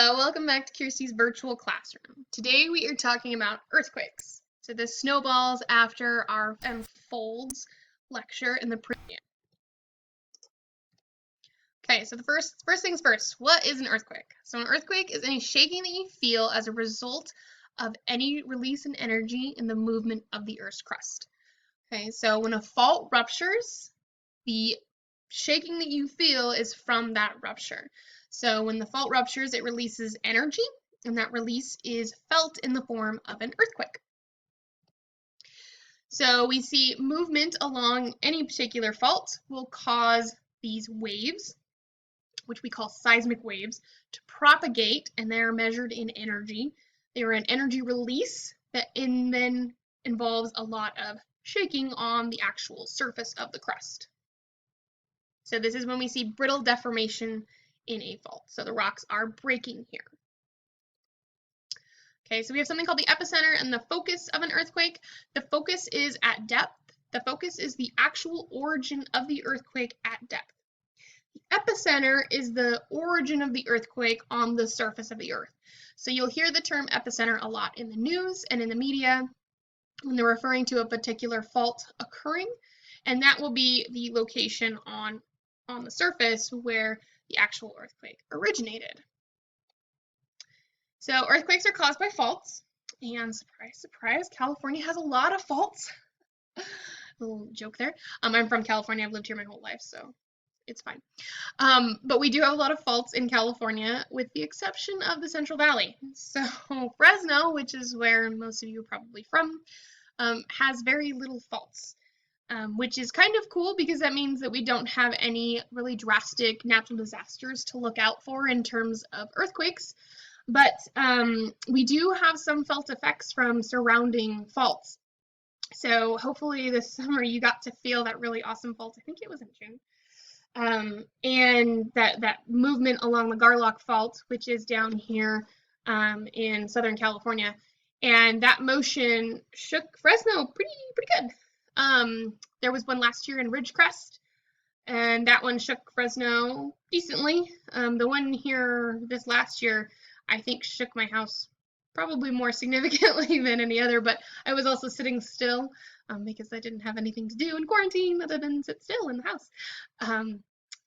Hello, welcome back to Kiersti's virtual classroom. Today we are talking about earthquakes. So this snowballs after our unfolds lecture in the previous. Okay, so the first things first, what is an earthquake? So an earthquake is any shaking that you feel as a result of any release in energy in the movement of the Earth's crust. Okay, so when a fault ruptures, the shaking that you feel is from that rupture. So when the fault ruptures, it releases energy, and that release is felt in the form of an earthquake. So we see movement along any particular fault will cause these waves, which we call seismic waves, to propagate, and they are measured in energy. They are an energy release that then involves a lot of shaking on the actual surface of the crust. So this is when we see brittle deformation in a fault. So the rocks are breaking here. Okay, so we have something called the epicenter and the focus of an earthquake. The focus is at depth. The focus is the actual origin of the earthquake at depth. The epicenter is the origin of the earthquake on the surface of the earth. So you'll hear the term epicenter a lot in the news and in the media when they're referring to a particular fault occurring, and that will be the location on the surface where the actual earthquake originated. So earthquakes are caused by faults, and surprise, surprise, California has a lot of faults. A little joke there. I'm from California. I've lived here my whole life, so it's fine. But we do have a lot of faults in California, with the exception of the Central Valley. So Fresno, which is where most of you are probably from, has very little faults. Which is kind of cool because that means that we don't have any really drastic natural disasters to look out for in terms of earthquakes, but we do have some felt effects from surrounding faults. So hopefully this summer you got to feel that really awesome fault. I think it was in June. And that movement along the Garlock Fault, which is down here in Southern California. And that motion shook Fresno pretty good. There was one last year in Ridgecrest, and that one shook Fresno decently. The one here this last year, I think, shook my house probably more significantly than any other, but I was also sitting still because I didn't have anything to do in quarantine other than sit still in the house.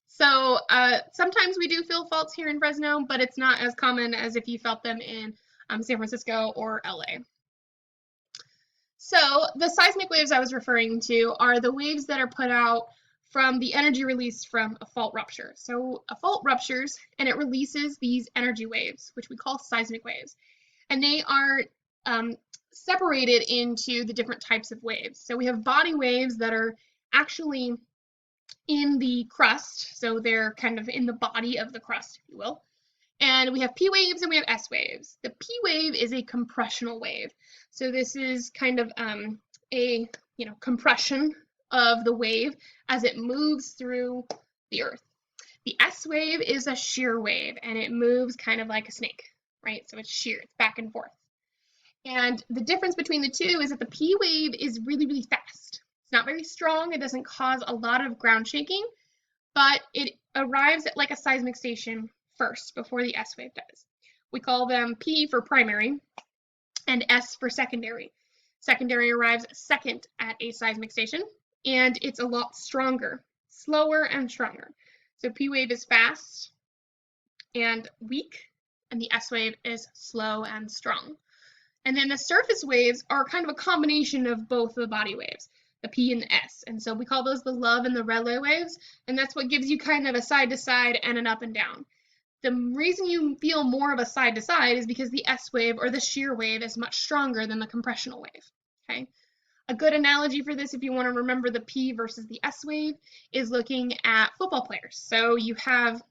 So sometimes we do feel faults here in Fresno, but it's not as common as if you felt them in San Francisco or LA. So the seismic waves I was referring to are the waves that are put out from the energy release from a fault rupture. So a fault ruptures and it releases these energy waves, which we call seismic waves. And they are separated into the different types of waves. So we have body waves that are actually in the crust. So they're kind of in the body of the crust, if you will. And we have P waves and we have S waves. The P wave is a compressional wave. So this is kind of a compression of the wave as it moves through the earth. The S wave is a shear wave, and it moves kind of like a snake, right? So it's sheer, it's back and forth. And the difference between the two is that the P wave is really, really fast. It's not very strong. It doesn't cause a lot of ground shaking, but it arrives at like a seismic station first before the S wave does. We call them P for primary and S for secondary. Secondary arrives second at a seismic station, and it's a lot stronger, slower and stronger. So P wave is fast and weak, and the S wave is slow and strong. And then the surface waves are kind of a combination of both the body waves, the P and the S. And so we call those the love and the relay waves, and that's what gives you kind of a side to side and an up and down. The reason you feel more of a side to side is because the S wave or the shear wave is much stronger than the compressional wave. Okay. A good analogy for this, if you want to remember the P versus the S wave, is looking at football players. So you have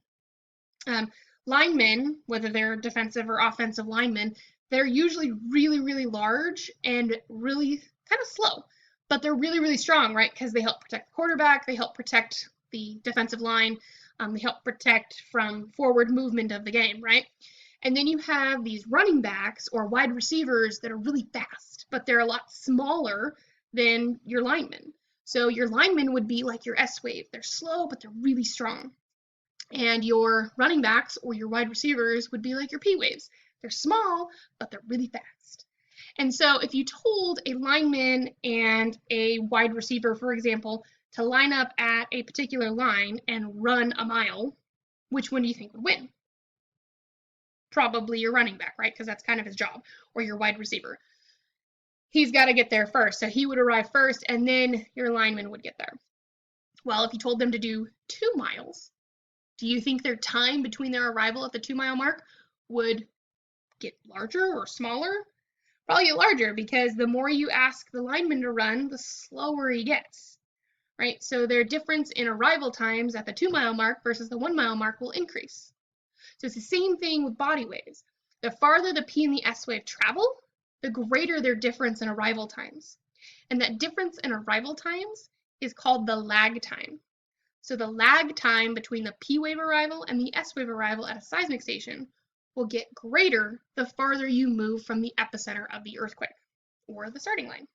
linemen, whether they're defensive or offensive linemen, they're usually really, really large and really kind of slow, but they're really, really strong, right? Because they help protect the quarterback, they help protect the defensive line, they help protect from forward movement of the game, right? And then you have these running backs or wide receivers that are really fast, but they're a lot smaller than your linemen. So your linemen would be like your S wave. They're slow, but they're really strong. And your running backs or your wide receivers would be like your P waves. They're small, but they're really fast. And so if you told a lineman and a wide receiver, for example, to line up at a particular line and run a mile, which one do you think would win? Probably your running back, right? Because that's kind of his job, or your wide receiver. He's got to get there first, so he would arrive first, and then your lineman would get there. Well, if you told them to do 2 miles, do you think their time between their arrival at the 2-mile mark would get larger or smaller? Probably larger, because the more you ask the lineman to run, the slower he gets, right? So their difference in arrival times at the 2-mile mark versus the 1-mile mark will increase. So it's the same thing with body waves. The farther the P and the S wave travel, the greater their difference in arrival times. And that difference in arrival times is called the lag time. So the lag time between the P wave arrival and the S wave arrival at a seismic station will get greater the farther you move from the epicenter of the earthquake, or the starting line.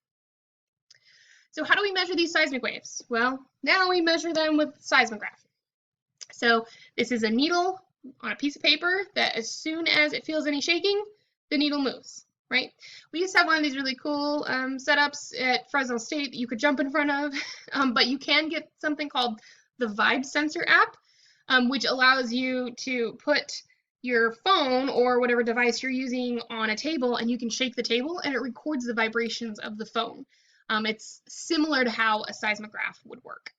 So how do we measure these seismic waves? Well, now we measure them with seismograph. So this is a needle on a piece of paper that as soon as it feels any shaking, the needle moves, right? We used to have one of these really cool setups at Fresno State that you could jump in front of, but you can get something called the Vibe Sensor app, which allows you to put your phone or whatever device you're using on a table, and you can shake the table and it records the vibrations of the phone. It's similar to how a seismograph would work.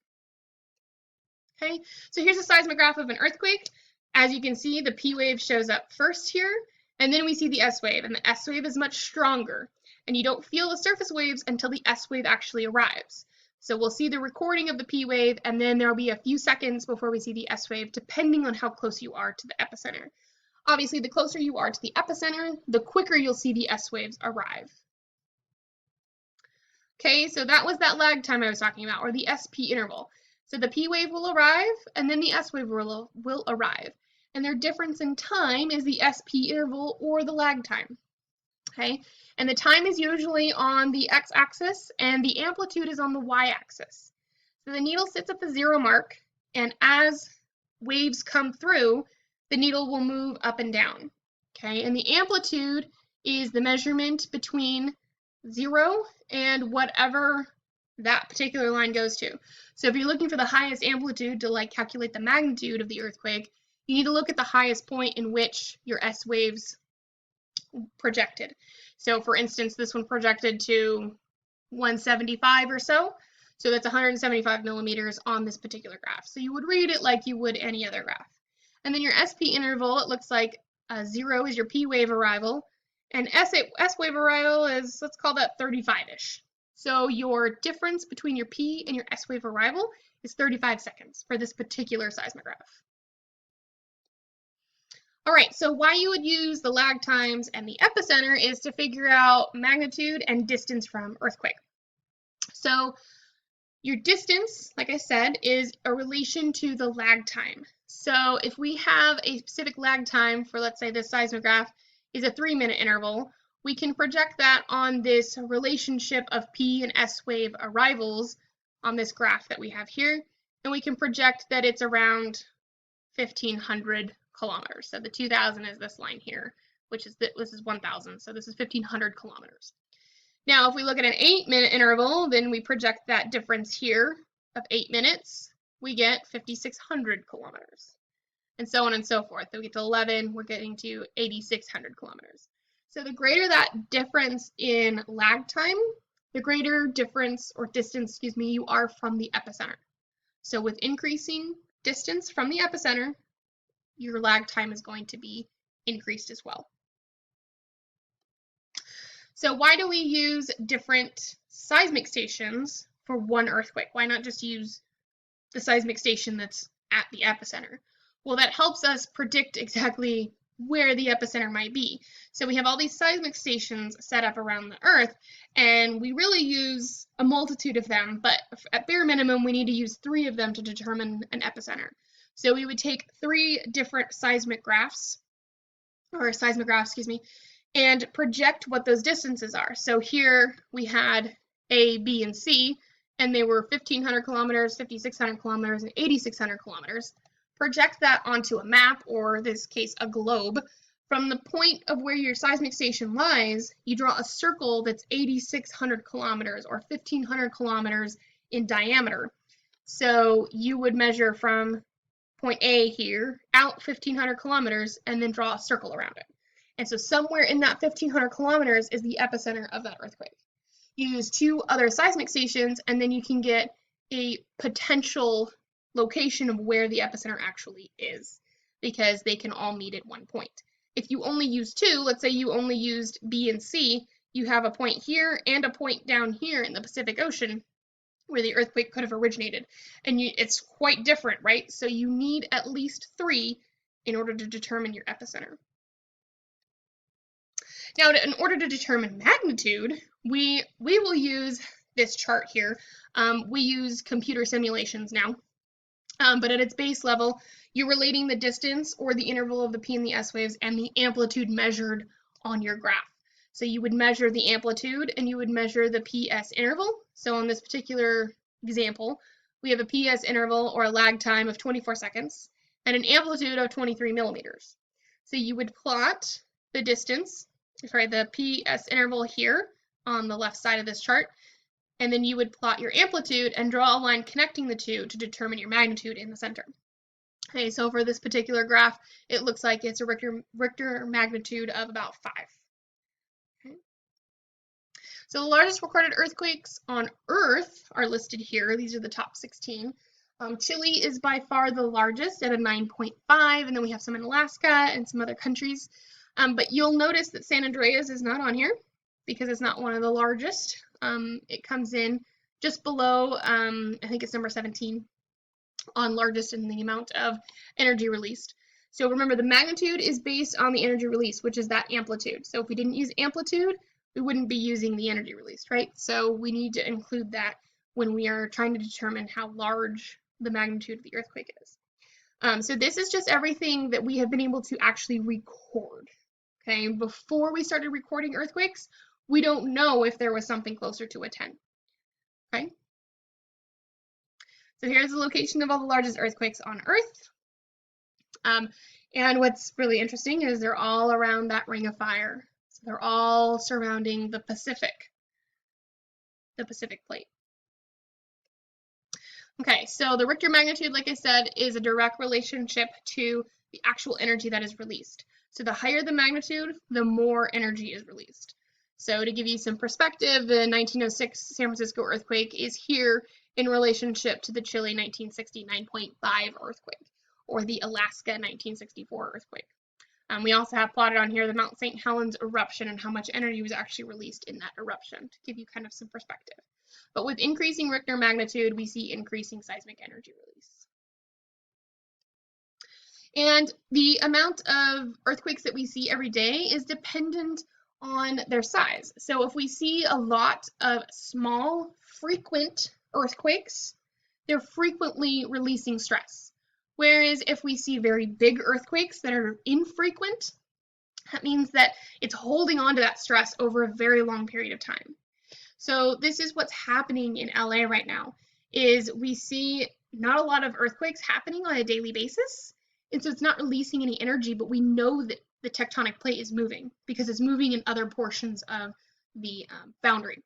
Okay, so here's a seismograph of an earthquake. As you can see, the P wave shows up first here, and then we see the S wave, and the S wave is much stronger, and you don't feel the surface waves until the S wave actually arrives. So we'll see the recording of the P wave, and then there'll be a few seconds before we see the S wave, depending on how close you are to the epicenter. Obviously, the closer you are to the epicenter, the quicker you'll see the S waves arrive. Okay, so that was that lag time I was talking about, or the SP interval. So the P wave will arrive, and then the S wave will arrive. And their difference in time is the SP interval or the lag time. Okay, and the time is usually on the x-axis, and the amplitude is on the y-axis. So the needle sits at the 0 mark, and as waves come through, the needle will move up and down. Okay, and the amplitude is the measurement between 0 and whatever that particular line goes to. So if you're looking for the highest amplitude to like calculate the magnitude of the earthquake, you need to look at the highest point in which your S waves projected. So for instance, this one projected to 175 or so. So that's 175 millimeters on this particular graph. So you would read it like you would any other graph. And then your SP interval, it looks like 0 is your P wave arrival, and S wave arrival is, let's call that 35-ish. So your difference between your P and your S wave arrival is 35 seconds for this particular seismograph. All right, so why you would use the lag times and the epicenter is to figure out magnitude and distance from earthquake. So your distance, like I said, is a relation to the lag time. So if we have a specific lag time for, let's say, this seismograph is a 3-minute interval, we can project that on this relationship of P and S wave arrivals on this graph that we have here, and we can project that it's around 1,500 kilometers. So the 2,000 is this line here, which is this is 1,000. So this is 1,500 kilometers. Now, if we look at an 8-minute interval, then we project that difference here of 8 minutes. We get 5,600 kilometers, and so on and so forth. Then we get to 11, we're getting to 8,600 kilometers. So the greater that difference in lag time, the greater difference or distance, you are from the epicenter. So with increasing distance from the epicenter, your lag time is going to be increased as well. So why do we use different seismic stations for one earthquake? Why not just use the seismic station that's at the epicenter? Well, that helps us predict exactly where the epicenter might be. So we have all these seismic stations set up around the Earth, and we really use a multitude of them, but at bare minimum, we need to use 3 of them to determine an epicenter. So we would take 3 different seismographs, and project what those distances are. So here we had A, B, and C, and they were 1,500 kilometers, 5,600 kilometers, and 8,600 kilometers. project that onto a map, or in this case, a globe. From the point of where your seismic station lies, you draw a circle that's 8,600 kilometers or 1,500 kilometers in diameter. So you would measure from point A here out 1,500 kilometers and then draw a circle around it. And so somewhere in that 1,500 kilometers is the epicenter of that earthquake. You use 2 other seismic stations, and then you can get a potential location of where the epicenter actually is, because they can all meet at one point. If you only use 2, let's say you only used B and C, you have a point here and a point down here in the Pacific Ocean where the earthquake could have originated. And it's quite different, right? So you need at least 3 in order to determine your epicenter. Now, in order to determine magnitude, we will use this chart here. We use computer simulations now, but at its base level, you're relating the distance or the interval of the P and the S waves and the amplitude measured on your graph. So you would measure the amplitude and you would measure the PS interval. So on this particular example, we have a PS interval or a lag time of 24 seconds and an amplitude of 23 millimeters. So you would plot the distance, the PS interval here on the left side of this chart, and then you would plot your amplitude and draw a line connecting the two to determine your magnitude in the center. Okay, so for this particular graph, it looks like it's a Richter magnitude of about 5. Okay. So the largest recorded earthquakes on Earth are listed here. These are the top 16. Chile is by far the largest at a 9.5, and then we have some in Alaska and some other countries. But you'll notice that San Andreas is not on here because it's not one of the largest. It comes in just below, I think it's number 17 on largest in the amount of energy released. So remember, the magnitude is based on the energy released, which is that amplitude. So if we didn't use amplitude, we wouldn't be using the energy released, right? So we need to include that when we are trying to determine how large the magnitude of the earthquake is. So this is just everything that we have been able to actually record. Okay, before we started recording earthquakes, we don't know if there was something closer to a 10. Okay. So here's the location of all the largest earthquakes on Earth. And what's really interesting is they're all around that ring of fire. So they're all surrounding the Pacific plate. Okay, so the Richter magnitude, like I said, is a direct relationship to the actual energy that is released. So the higher the magnitude, the more energy is released. So to give you some perspective, the 1906 San Francisco earthquake is here in relationship to the Chile 1960 9.5 earthquake, or the Alaska 1964 earthquake. We also have plotted on here the Mount St. Helens eruption and how much energy was actually released in that eruption to give you kind of some perspective. But with increasing Richter magnitude, we see increasing seismic energy release. And the amount of earthquakes that we see every day is dependent on their size. So if we see a lot of small, frequent earthquakes, they're frequently releasing stress. Whereas if we see very big earthquakes that are infrequent, that means that it's holding on to that stress over a very long period of time. So this is what's happening in LA right now, is we see not a lot of earthquakes happening on a daily basis. And so it's not releasing any energy, but we know that the tectonic plate is moving because it's moving in other portions of the boundary.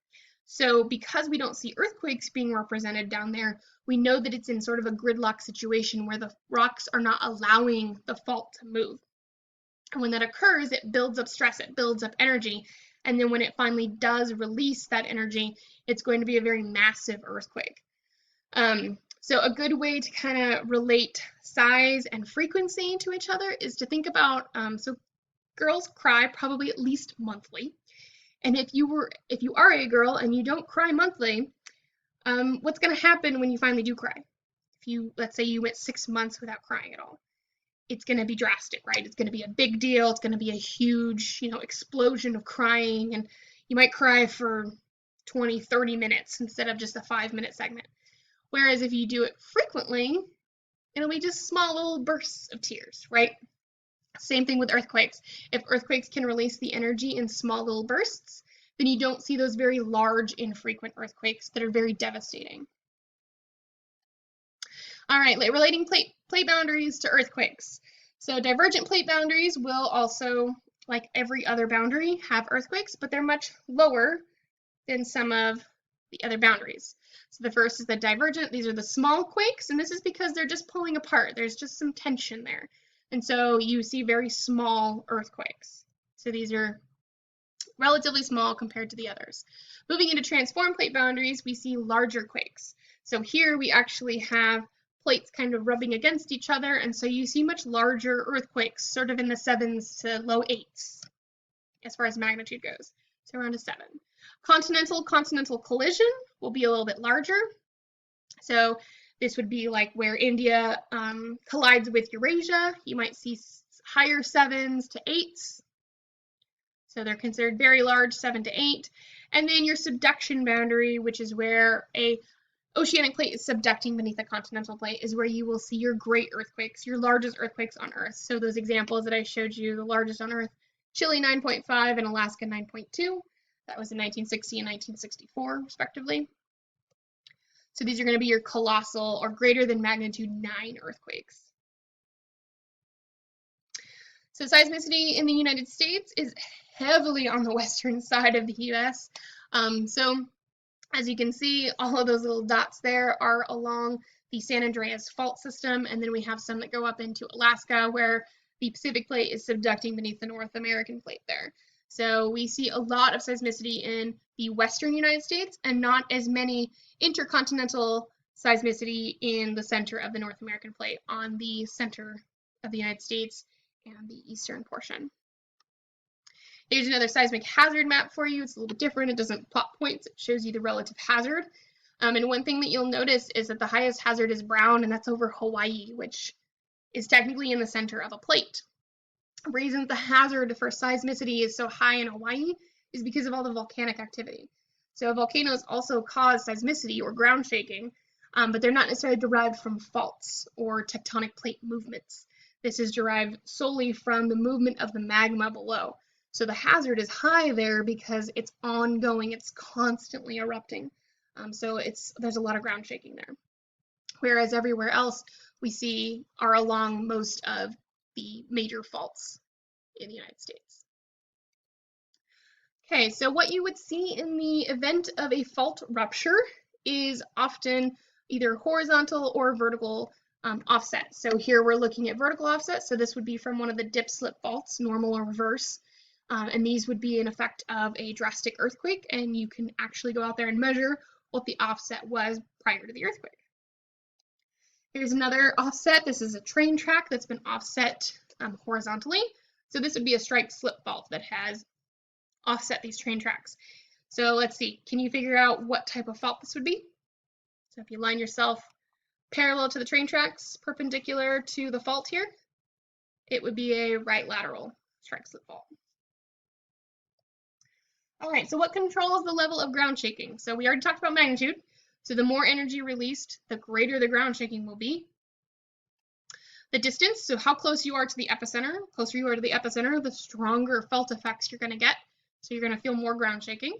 So because we don't see earthquakes being represented down there, we know that it's in sort of a gridlock situation where the rocks are not allowing the fault to move. And when that occurs, it builds up stress, it builds up energy. And then when it finally does release that energy, it's going to be a very massive earthquake. So a good way to kind of relate size and frequency to each other is to think about, so girls cry probably at least monthly. And if you are a girl and you don't cry monthly, what's going to happen when you finally do cry? Let's say you went 6 months without crying at all. It's going to be drastic, right? It's going to be a big deal. It's going to be a huge, explosion of crying. And you might cry for 20, 30 minutes instead of just a 5-minute segment. Whereas if you do it frequently, it'll be just small little bursts of tears, right? Same thing with earthquakes. If earthquakes can release the energy in small little bursts, then you don't see those very large, infrequent earthquakes that are very devastating. All right, relating plate boundaries to earthquakes. So divergent plate boundaries will also, like every other boundary, have earthquakes, but they're much lower than some of the other boundaries. So the first is the divergent. These are the small quakes, and this is because they're just pulling apart. There's just some tension there. And so you see very small earthquakes. So these are relatively small compared to the others. Moving into transform plate boundaries, we see larger quakes. So here we actually have plates kind of rubbing against each other, and so you see much larger earthquakes, sort of in the 7s to low 8s as far as magnitude goes, so around a 7. Continental collision will be a little bit larger. So this would be like where India collides with Eurasia. You might see higher 7s to 8s. So they're considered very large, 7 to 8. And then your subduction boundary, which is where a oceanic plate is subducting beneath a continental plate, is where you will see your great earthquakes, your largest earthquakes on Earth. So those examples that I showed you, the largest on Earth, Chile 9.5 and Alaska 9.2. That was in 1960 and 1964, respectively. So these are going to be your colossal or greater than magnitude 9 earthquakes. So seismicity in the United States is heavily on the western side of the US. So as you can see, all of those little dots there are along the San Andreas fault system, and then we have some that go up into Alaska where the Pacific plate is subducting beneath the North American plate there. So we see a lot of seismicity in the western United States and not as many intercontinental seismicity in the center of the North American plate on the center of the United States and the eastern portion. Here's another seismic hazard map for you. It's a little bit different. It doesn't plot points. It shows you the relative hazard. And one thing that you'll notice is that the highest hazard is brown, and that's over Hawaii, which is technically in the center of a plate. The reason the hazard for seismicity is so high in Hawaii is because of all the volcanic activity. So volcanoes also cause seismicity or ground shaking, but they're not necessarily derived from faults or tectonic plate movements. This is derived solely from the movement of the magma below. So the hazard is high there because it's ongoing, it's constantly erupting. So there's a lot of ground shaking there. Whereas everywhere else we see are along most of the major faults in the United States. Okay, so what you would see in the event of a fault rupture is often either horizontal or vertical offset. So here we're looking at vertical offset, so this would be from one of the dip slip faults, normal or reverse. And these would be an effect of a drastic earthquake, and you can actually go out there and measure what the offset was prior to the earthquake. Here's another offset. This is a train track that's been offset horizontally. So this would be a strike slip fault that has offset these train tracks. So let's see, can you figure out what type of fault this would be? So if you line yourself parallel to the train tracks, perpendicular to the fault here, it would be a right lateral strike slip fault. All right, so what controls the level of ground shaking? So we already talked about magnitude. So the more energy released, the greater the ground shaking will be. The distance, so how close you are to the epicenter. The closer you are to the epicenter, the stronger fault effects you're going to get. So you're going to feel more ground shaking.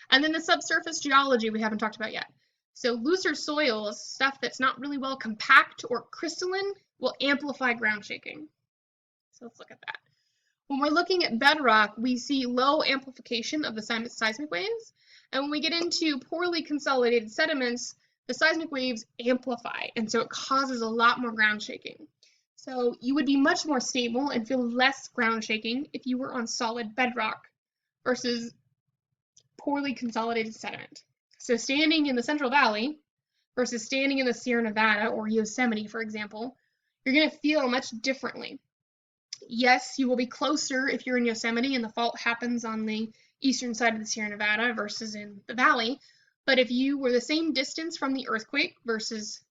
And then the subsurface geology we haven't talked about yet. So looser soils, stuff that's not really well compact or crystalline, will amplify ground shaking. So let's look at that. When we're looking at bedrock, we see low amplification of the seismic waves. And when we get into poorly consolidated sediments, the seismic waves amplify, and so it causes a lot more ground shaking. So you would be much more stable and feel less ground shaking if you were on solid bedrock versus poorly consolidated sediment. So standing in the Central Valley versus standing in the Sierra Nevada or Yosemite, for example, you're going to feel much differently. Yes, you will be closer if you're in Yosemite and the fault happens on the eastern side of the Sierra Nevada versus in the valley. But if you were the same distance from the earthquake versus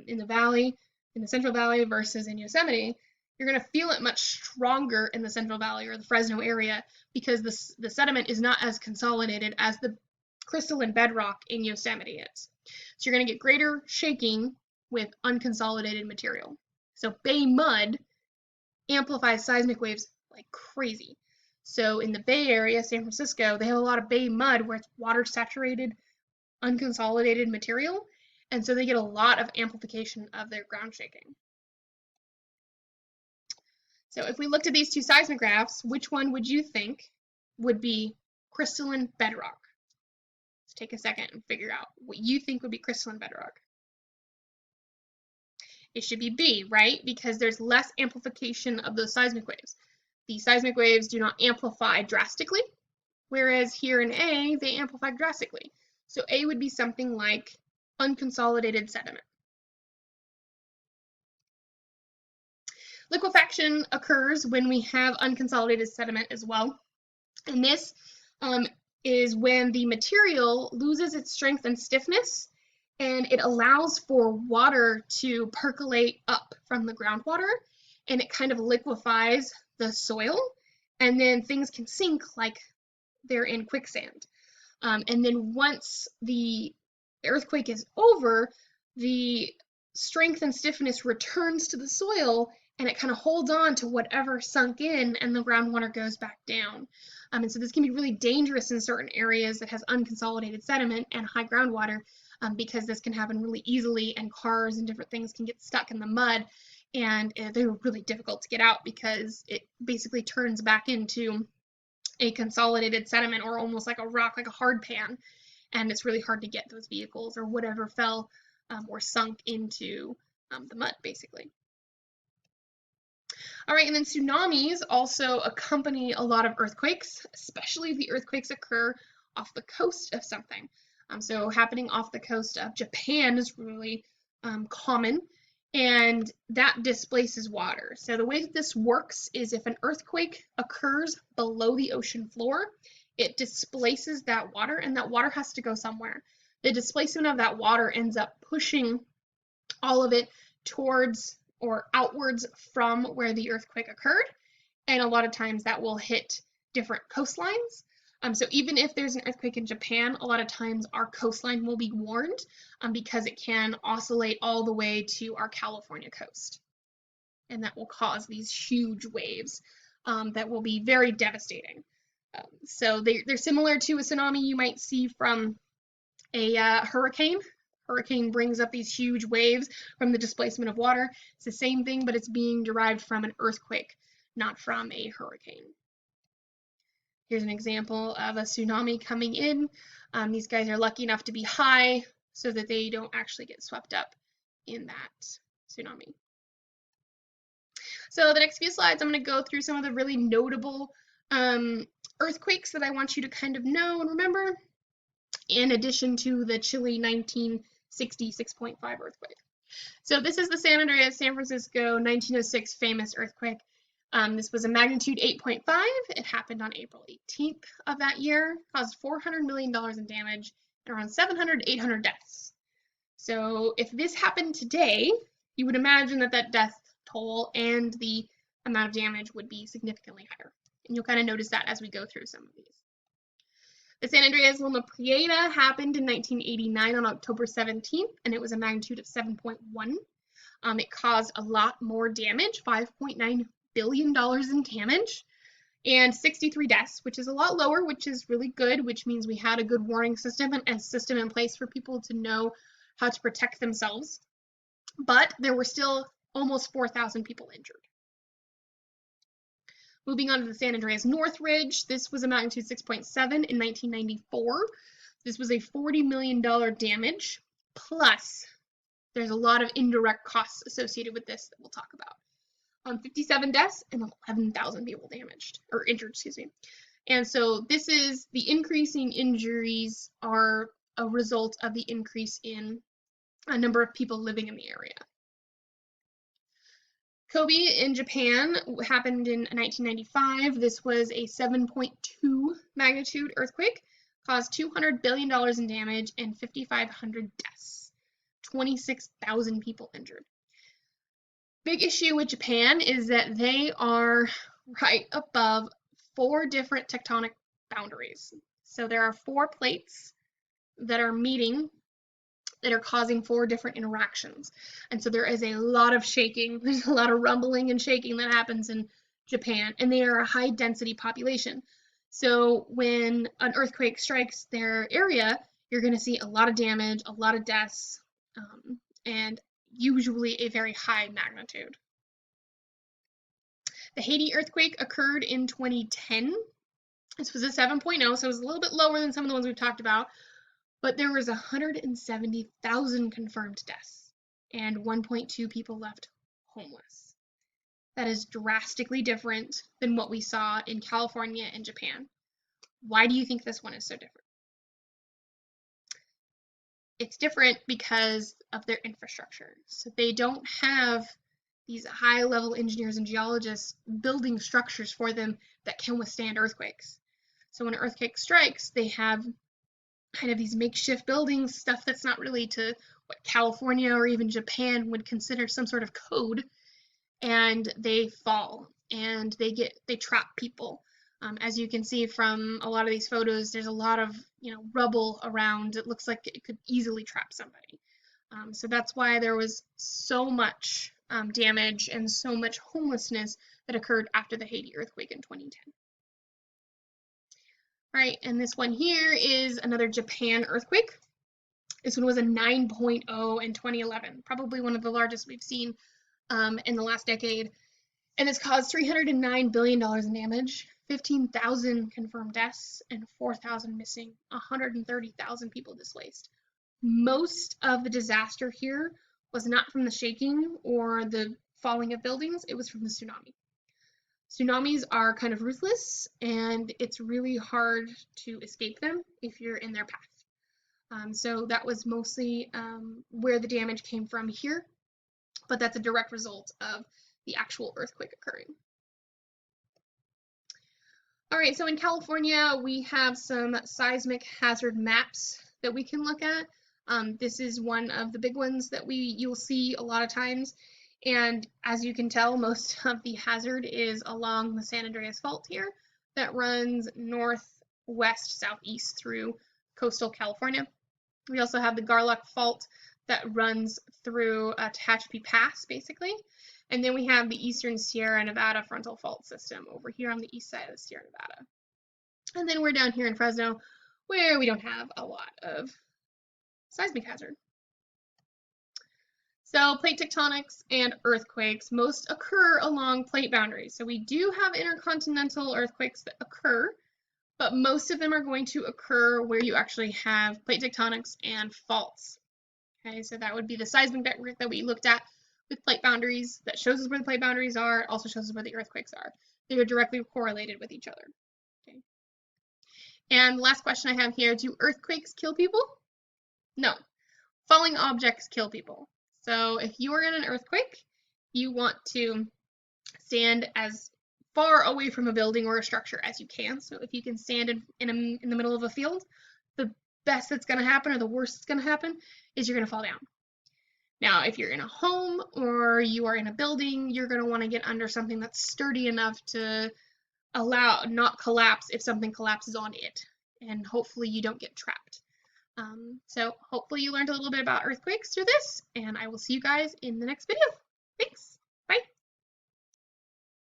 in the valley, in the Central Valley versus in Yosemite, you're going to feel it much stronger in the Central Valley or the Fresno area because the sediment is not as consolidated as the crystalline bedrock in Yosemite is. So you're going to get greater shaking with unconsolidated material. So bay mud amplifies seismic waves like crazy. So in the Bay Area, San Francisco, they have a lot of bay mud where it's water saturated, unconsolidated material, and so they get a lot of amplification of their ground shaking. So if we looked at these two seismographs, which one would you think would be crystalline bedrock? Let's take a second and figure out what you think would be crystalline bedrock. It should be B, right? Because there's less amplification of those seismic waves. The seismic waves do not amplify drastically, whereas here in A, they amplify drastically. So A would be something like unconsolidated sediment. Liquefaction occurs when we have unconsolidated sediment as well. And this is when the material loses its strength and stiffness, and it allows for water to percolate up from the groundwater, and it kind of liquefies the soil, and then things can sink like they're in quicksand. And then once the earthquake is over, the strength and stiffness returns to the soil, and it kind of holds on to whatever sunk in, and the groundwater goes back down. And so this can be really dangerous in certain areas that has unconsolidated sediment and high groundwater, because this can happen really easily, and cars and different things can get stuck in the mud, and they're really difficult to get out because it basically turns back into a consolidated sediment, or almost like a rock, like a hard pan, and it's really hard to get those vehicles or whatever fell or sunk into the mud, basically. All right, and then tsunamis also accompany a lot of earthquakes, especially if the earthquakes occur off the coast of something. So happening off the coast of Japan is really common, and that displaces water. So the way that this works is if an earthquake occurs below the ocean floor, it displaces that water, and that water has to go somewhere. The displacement of that water ends up pushing all of it towards or outwards from where the earthquake occurred, and a lot of times that will hit different coastlines. So even if there's an earthquake in Japan, a lot of times our coastline will be warned because it can oscillate all the way to our California coast. And that will cause these huge waves that will be very devastating. So they're similar to a tsunami you might see from a hurricane. Hurricane brings up these huge waves from the displacement of water. It's the same thing, but it's being derived from an earthquake, not from a hurricane. Here's an example of a tsunami coming in. These guys are lucky enough to be high so that they don't actually get swept up in that tsunami. So the next few slides, I'm going to go through some of the really notable earthquakes that I want you to kind of know and remember, in addition to the Chile 1960 6.5 earthquake. So this is the San Andreas, San Francisco 1906 famous earthquake. This was a magnitude 8.5. It happened on April 18th of that year, caused $400 million in damage, and around 700 to 800 deaths. So if this happened today, you would imagine that that death toll and the amount of damage would be significantly higher. And you'll kind of notice that as we go through some of these. The San Andreas Loma Prieta happened in 1989 on October 17th, and it was a magnitude of 7.1. It caused a lot more damage, $5.9 billion in damage, and 63 deaths, which is a lot lower, which is really good, which means we had a good warning system and a system in place for people to know how to protect themselves. But there were still almost 4,000 people injured. Moving on to the San Andreas Northridge, this was a magnitude 6.7 in 1994. This was a $40 million damage, plus there's a lot of indirect costs associated with this that we'll talk about. 57 deaths and 11,000 people damaged, or injured, excuse me. And so this is, the increasing injuries are a result of the increase in a number of people living in the area. Kobe in Japan happened in 1995. This was a 7.2 magnitude earthquake, caused $200 billion in damage and 5,500 deaths, 26,000 people injured. Big issue with Japan is that they are right above 4 different tectonic boundaries. So there are 4 plates that are meeting that are causing 4 different interactions. And so there is a lot of shaking, there's a lot of rumbling and shaking that happens in Japan, and they are a high density population. So when an earthquake strikes their area, you're going to see a lot of damage, a lot of deaths, and usually a very high magnitude. The Haiti earthquake occurred in 2010. This was a 7.0, so it was a little bit lower than some of the ones we've talked about, but there was 170,000 confirmed deaths and 1.2 people left homeless. That is drastically different than what we saw in California and Japan. Why do you think this one is so different? It's different because of their infrastructure. So they don't have these high-level engineers and geologists building structures for them that can withstand earthquakes. So when an earthquake strikes, they have kind of these makeshift buildings, stuff that's not really to what California or even Japan would consider some sort of code, and they fall and they trap people. As you can see from a lot of these photos, there's a lot of rubble around. It looks like it could easily trap somebody. So that's why there was so much damage and so much homelessness that occurred after the Haiti earthquake in 2010. All right, and this one here is another Japan earthquake. This one was a 9.0 in 2011, probably one of the largest we've seen in the last decade. And it's caused $309 billion in damage, 15,000 confirmed deaths, and 4,000 missing, 130,000 people displaced. Most of the disaster here was not from the shaking or the falling of buildings, it was from the tsunami. Tsunamis are kind of ruthless, and it's really hard to escape them if you're in their path. So that was mostly where the damage came from here, but that's a direct result of the actual earthquake occurring. All right, so in California, we have some seismic hazard maps that we can look at. This is one of the big ones that you'll see a lot of times. And as you can tell, most of the hazard is along the San Andreas Fault here that runs northwest, southeast through coastal California. We also have the Garlock Fault that runs through Tehachapi Pass, basically. And then we have the eastern Sierra Nevada frontal fault system over here on the east side of the Sierra Nevada. And then we're down here in Fresno, where we don't have a lot of seismic hazard. So plate tectonics and earthquakes most occur along plate boundaries. So we do have intercontinental earthquakes that occur, but most of them are going to occur where you actually have plate tectonics and faults. Okay, so that would be the seismic network that we looked at with plate boundaries. That shows us where the plate boundaries are. It also shows us where the earthquakes are. They are directly correlated with each other. Okay. And the last question I have here, do earthquakes kill people? No. Falling objects kill people. So if you are in an earthquake, you want to stand as far away from a building or a structure as you can. So if you can stand in the middle of a field, the best that's going to happen or the worst that's going to happen is you're going to fall down. Now, if you're in a home or you are in a building, you're going to want to get under something that's sturdy enough to not collapse if something collapses on it. And hopefully you don't get trapped. So hopefully you learned a little bit about earthquakes through this, and I will see you guys in the next video. Thanks!